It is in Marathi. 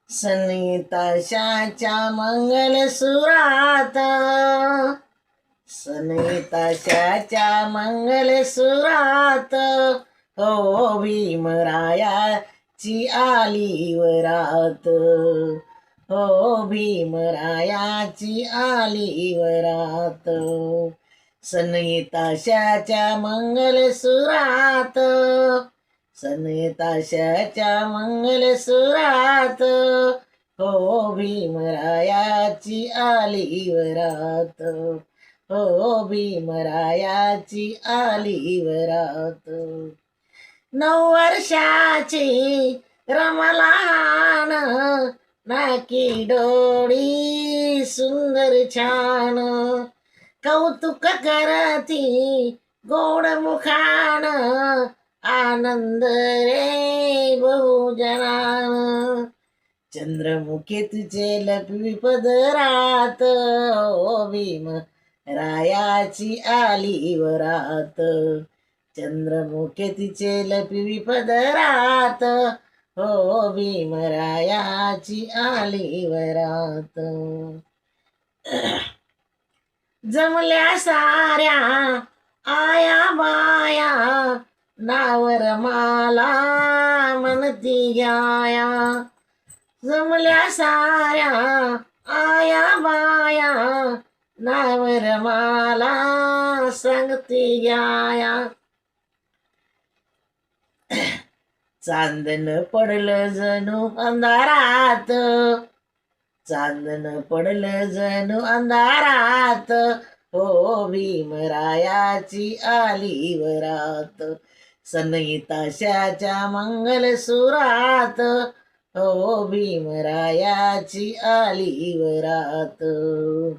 सनिताशाच्या मंगलसुरात, सनिताशाच्या मंगलसुरात, हो भीमरायाची आली वरात, हो भीमरायाची आली वरात. सनिताशाच्या मंगलसुरात, सनिताशाच्या मंगलसुरात, हो भीमरायाची आली वरात, हो भीमरायाची आली वरात. 9 वर्षाची रमलान, नाकी डोळी सुंदर छान, कौतुक करती गोड मुखान, आनंद रे बहुजनान. चंद्रमुखी तुझे लपवी पदरात, ओ भीम रायाची आली वरात. चंद्रमुखी तिचे लपवी पदरात, हो भीमरायाची आली वरात. जमल्या साऱ्या आया बाया, नावर माला म्हणती घ्याया. जमल्या साऱ्या आया बाया, नावर माला सांगती घ्याया. चांदण पडलं जणू अंधारात, चांदण पडलं जणू अंधारात, हो भीमरायाची आली वरात. सनिताशाच्या मंगलसुरात, हो भीमरायाची आली वरात.